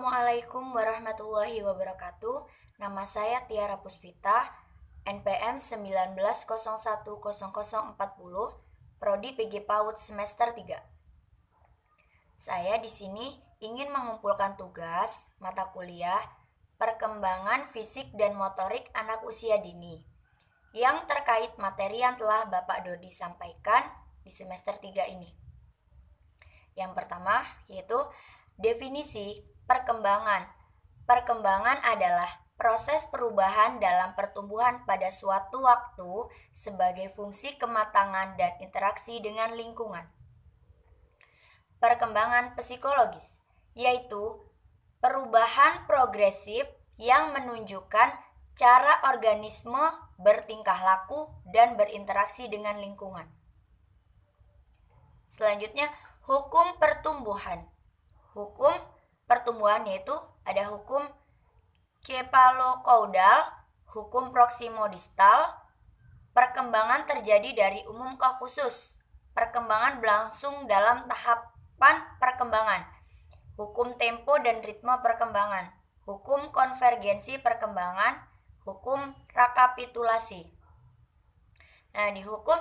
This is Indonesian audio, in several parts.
Assalamualaikum warahmatullahi wabarakatuh. Nama saya Tiara Puspita, NPM 19010040, Prodi PG PAUD semester 3. Saya di sini ingin mengumpulkan tugas mata kuliah Perkembangan Fisik dan Motorik Anak Usia Dini yang terkait materi yang telah Bapak Dodi sampaikan di semester 3 ini. Yang pertama yaitu definisi perkembangan. Perkembangan adalah proses perubahan dalam pertumbuhan pada suatu waktu sebagai fungsi kematangan dan interaksi dengan lingkungan. Perkembangan psikologis, yaitu perubahan progresif yang menunjukkan cara organisme bertingkah laku dan berinteraksi dengan lingkungan. Selanjutnya, hukum pertumbuhan. Hukum pertumbuhan yaitu ada hukum cephalocaudal, hukum proximodistal. Perkembangan terjadi dari umum ke khusus. Perkembangan berlangsung dalam tahapan perkembangan. Hukum tempo dan ritme perkembangan. Hukum konvergensi perkembangan. Hukum rekapitulasi. Nah, di hukum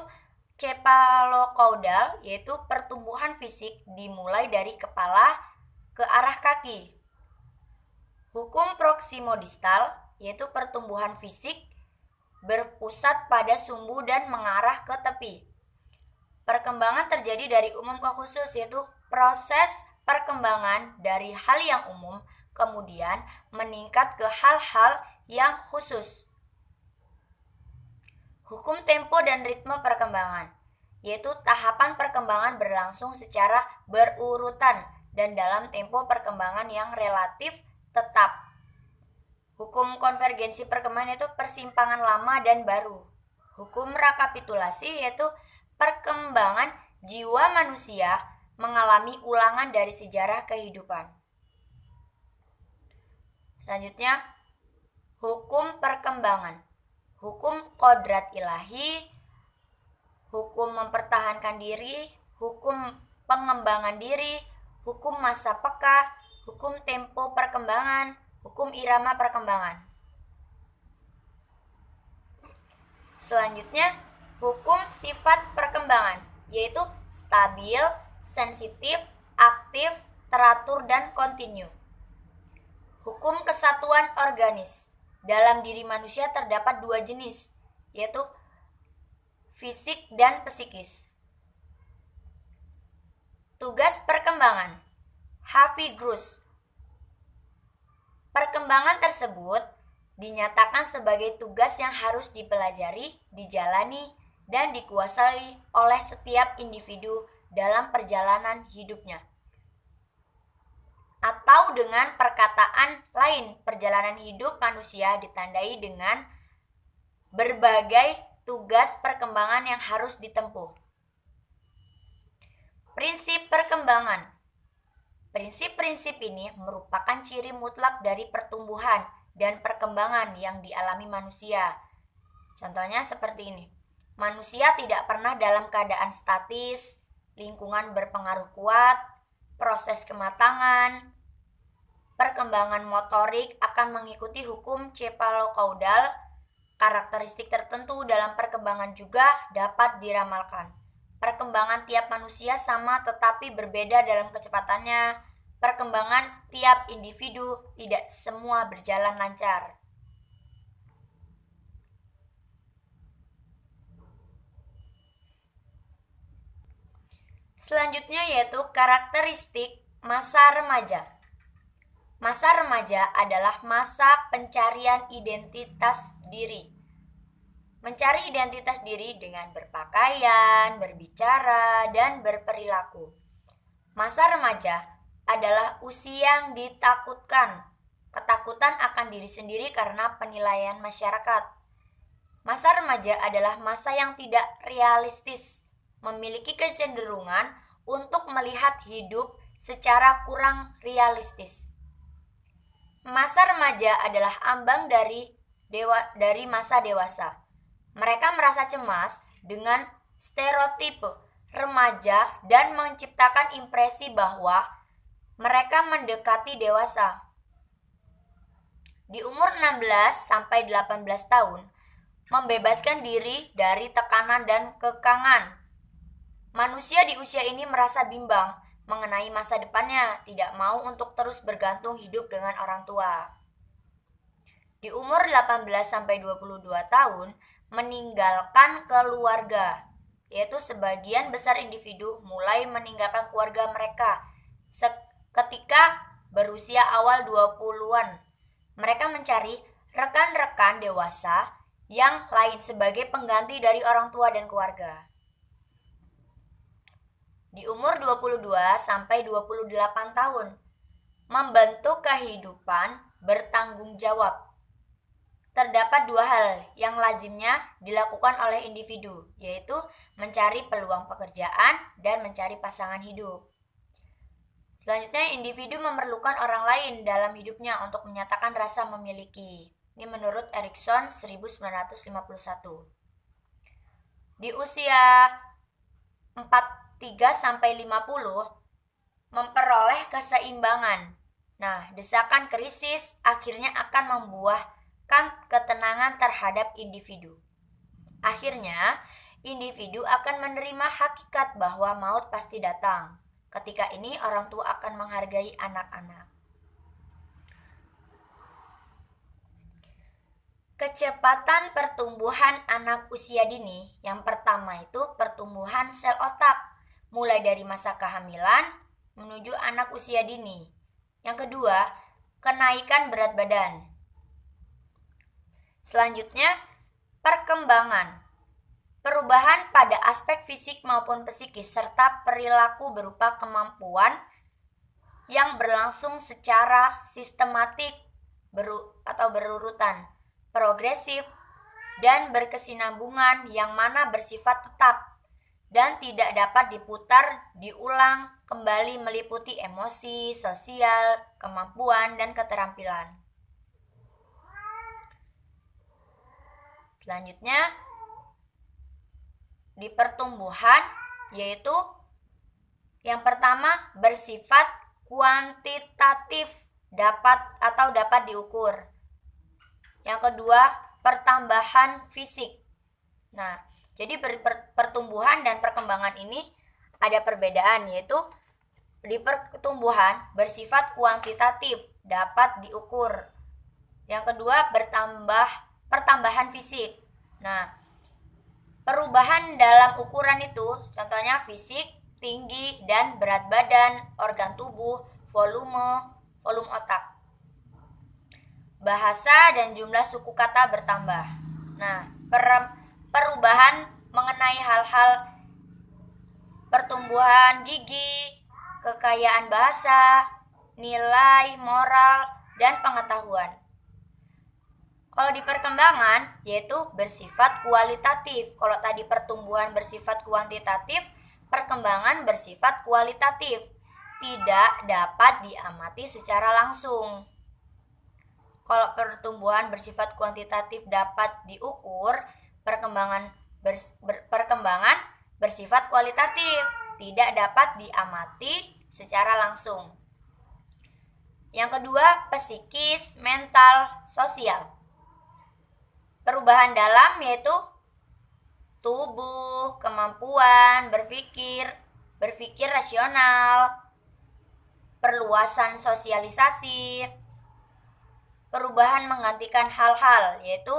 cephalocaudal yaitu pertumbuhan fisik dimulai dari kepala ke arah kaki. Hukum proximodistal yaitu pertumbuhan fisik berpusat pada sumbu dan mengarah ke tepi. Perkembangan terjadi dari umum ke khusus yaitu proses perkembangan dari hal yang umum kemudian meningkat ke hal-hal yang khusus. Hukum tempo dan ritme perkembangan yaitu tahapan perkembangan berlangsung secara berurutan dan dalam tempo perkembangan yang relatif tetap. Hukum konvergensi perkembangan yaitu persimpangan lama dan baru. Hukum rekapitulasi yaitu perkembangan jiwa manusia mengalami ulangan dari sejarah kehidupan. Selanjutnya, hukum perkembangan. Hukum kodrat ilahi, hukum mempertahankan diri, hukum pengembangan diri, hukum masa peka, hukum tempo perkembangan, hukum irama perkembangan. Selanjutnya, hukum sifat perkembangan, yaitu stabil, sensitif, aktif, teratur, dan kontinu. Hukum kesatuan organis. Dalam diri manusia terdapat dua jenis, yaitu fisik dan psikis. Tugas perkembangan. Hafigrus. Perkembangan tersebut dinyatakan sebagai tugas yang harus dipelajari, dijalani, dan dikuasai oleh setiap individu dalam perjalanan hidupnya. Atau dengan perkataan lain, perjalanan hidup manusia ditandai dengan berbagai tugas perkembangan yang harus ditempuh. Prinsip perkembangan. Prinsip-prinsip ini merupakan ciri mutlak dari pertumbuhan dan perkembangan yang dialami manusia. Contohnya seperti ini. Manusia tidak pernah dalam keadaan statis, lingkungan berpengaruh kuat, proses kematangan. Perkembangan motorik akan mengikuti hukum cephalocaudal. Karakteristik tertentu dalam perkembangan juga dapat diramalkan. Perkembangan tiap manusia sama tetapi berbeda dalam kecepatannya. Perkembangan tiap individu tidak semua berjalan lancar. Selanjutnya yaitu karakteristik masa remaja. Masa remaja adalah masa pencarian identitas diri. Mencari identitas diri dengan berpakaian, berbicara, dan berperilaku. Masa remaja adalah usia yang ditakutkan. Ketakutan akan diri sendiri karena penilaian masyarakat. Masa remaja adalah masa yang tidak realistis, memiliki kecenderungan untuk melihat hidup secara kurang realistis. Masa remaja adalah ambang dari masa dewasa. Mereka merasa cemas dengan stereotipe remaja dan menciptakan impresi bahwa mereka mendekati dewasa. Di umur 16 sampai 18 tahun, membebaskan diri dari tekanan dan kekangan. Manusia di usia ini merasa bimbang mengenai masa depannya, tidak mau untuk terus bergantung hidup dengan orang tua. Di umur 18 sampai 22 tahun, meninggalkan keluarga, yaitu sebagian besar individu mulai meninggalkan keluarga mereka ketika berusia awal 20-an. Mereka mencari rekan-rekan dewasa yang lain sebagai pengganti dari orang tua dan keluarga. Di umur 22 sampai 28 tahun, membentuk kehidupan bertanggung jawab. Terdapat dua hal yang lazimnya dilakukan oleh individu, yaitu mencari peluang pekerjaan dan mencari pasangan hidup. Selanjutnya, individu memerlukan orang lain dalam hidupnya untuk menyatakan rasa memiliki. Ini menurut Erikson 1951. Di usia 43-50 memperoleh keseimbangan. Nah, desakan krisis akhirnya akan membuahkan ketenangan terhadap individu. Akhirnya, individu akan menerima hakikat bahwa maut pasti datang. Ketika ini orang tua akan menghargai anak-anak. Kecepatan pertumbuhan anak usia dini. Yang pertama itu pertumbuhan sel otak, mulai dari masa kehamilan menuju anak usia dini. Yang kedua, kenaikan berat badan. Selanjutnya, perkembangan. Perubahan pada aspek fisik maupun psikis serta perilaku berupa kemampuan yang berlangsung secara sistematik atau berurutan, progresif, dan berkesinambungan yang mana bersifat tetap dan tidak dapat diputar, diulang kembali meliputi emosi, sosial, kemampuan, dan keterampilan. Selanjutnya, di pertumbuhan yaitu yang pertama bersifat kuantitatif dapat diukur. Yang kedua pertambahan fisik. Nah, jadi pertumbuhan dan perkembangan ini ada perbedaan, yaitu di pertumbuhan bersifat kuantitatif dapat diukur. Yang kedua pertambahan fisik. Nah, perubahan dalam ukuran itu contohnya fisik, tinggi dan berat badan, organ tubuh, volume otak. Bahasa dan jumlah suku kata bertambah. Nah, perubahan mengenai hal-hal pertumbuhan gigi, kekayaan bahasa, nilai, moral, dan pengetahuan. Kalau di perkembangan, yaitu bersifat kualitatif. Kalau tadi pertumbuhan bersifat kuantitatif, perkembangan bersifat kualitatif. Tidak dapat diamati secara langsung. Kalau pertumbuhan bersifat kuantitatif dapat diukur, perkembangan bersifat kualitatif, tidak dapat diamati secara langsung. Yang kedua, psikis, mental, sosial. Perubahan dalam yaitu tubuh, kemampuan berpikir rasional, perluasan sosialisasi, perubahan menggantikan hal-hal yaitu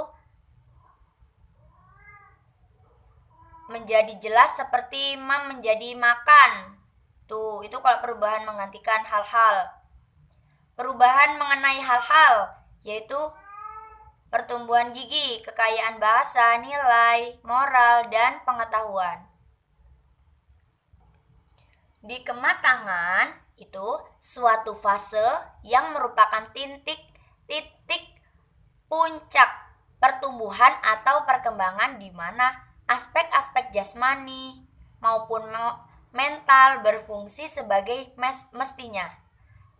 menjadi jelas seperti menjadi makan. Itu kalau perubahan menggantikan hal-hal. Perubahan mengenai hal-hal yaitu pertumbuhan gigi, kekayaan bahasa, nilai, moral, dan pengetahuan. Di kematangan itu suatu fase yang merupakan titik puncak pertumbuhan atau perkembangan di mana aspek-aspek jasmani maupun mental berfungsi sebagai mestinya,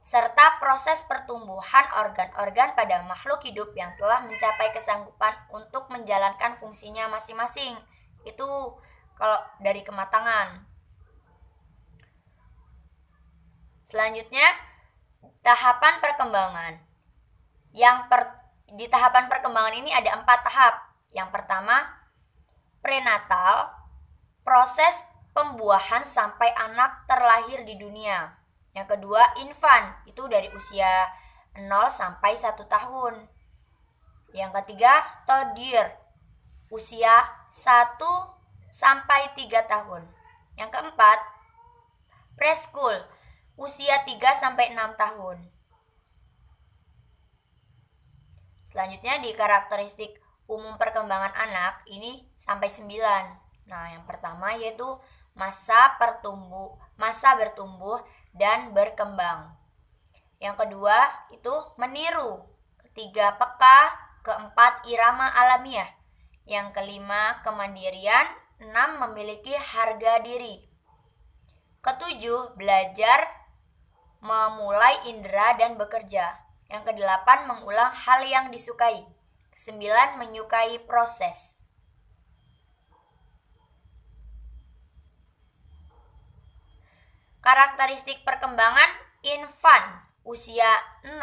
serta proses pertumbuhan organ-organ pada makhluk hidup yang telah mencapai kesanggupan untuk menjalankan fungsinya masing-masing. Itu kalau dari kematangan. Selanjutnya, tahapan perkembangan. di tahapan perkembangan ini ada 4 tahap. Yang pertama, prenatal, proses pembuahan sampai anak terlahir di dunia. Yang kedua, infant, itu dari usia 0 sampai 1 tahun. Yang ketiga, toddler, usia 1 sampai 3 tahun. Yang keempat, preschool, usia 3 sampai 6 tahun. Selanjutnya di karakteristik umum perkembangan anak ini sampai 9. Nah, yang pertama yaitu masa bertumbuh dan berkembang. Yang kedua itu meniru. Ketiga, peka. Keempat, irama alamiah. Yang kelima, kemandirian. 6, memiliki harga diri. Ketujuh, belajar, memulai indera dan bekerja. Yang kedelapan, mengulang hal yang disukai. Kesembilan, menyukai proses. Karakteristik perkembangan infant, usia 0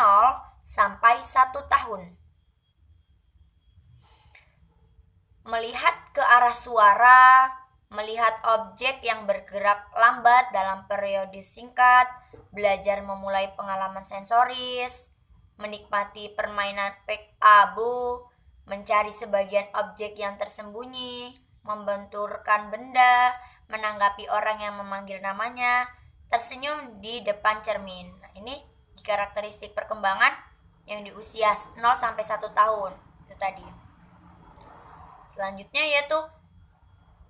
sampai 1 tahun. Melihat ke arah suara, melihat objek yang bergerak lambat dalam periode singkat, belajar memulai pengalaman sensoris, menikmati permainan peek-abu, mencari sebagian objek yang tersembunyi, membenturkan benda, menanggapi orang yang memanggil namanya, tersenyum di depan cermin. Nah, ini karakteristik perkembangan yang di usia 0 sampai 1 tahun. Itu tadi. Selanjutnya yaitu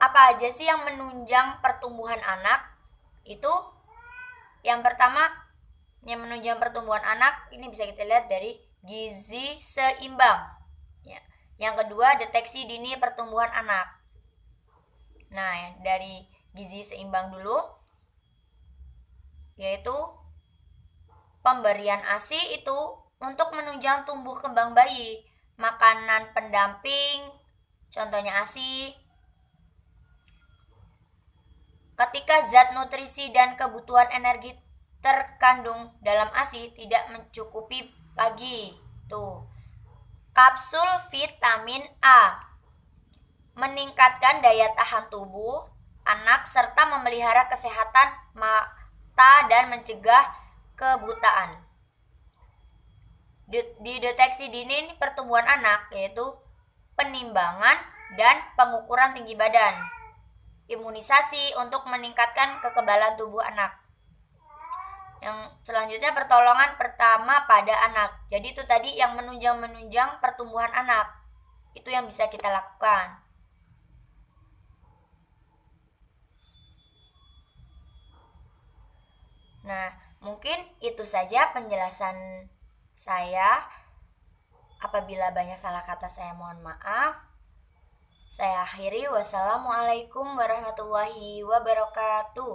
apa aja sih yang menunjang pertumbuhan anak? Itu yang pertama, yang menunjang pertumbuhan anak ini bisa kita lihat dari gizi seimbang. Ya. Yang kedua, deteksi dini pertumbuhan anak. Nah, dari gizi seimbang dulu, yaitu pemberian ASI itu untuk menunjang tumbuh kembang bayi. Makanan pendamping, contohnya ASI. Ketika zat nutrisi dan kebutuhan energi terkandung dalam ASI tidak mencukupi lagi. Tuh. Kapsul vitamin A meningkatkan daya tahan tubuh anak serta memelihara kesehatan mata dan mencegah kebutaan. Di deteksi dini pertumbuhan anak yaitu penimbangan dan pengukuran tinggi badan. Imunisasi untuk meningkatkan kekebalan tubuh anak. Yang selanjutnya pertolongan pertama pada anak. Jadi itu tadi yang menunjang pertumbuhan anak. Itu yang bisa kita lakukan. Nah, mungkin itu saja penjelasan saya. Apabila banyak salah kata saya mohon maaf. Saya akhiri. Wassalamualaikum warahmatullahi wabarakatuh.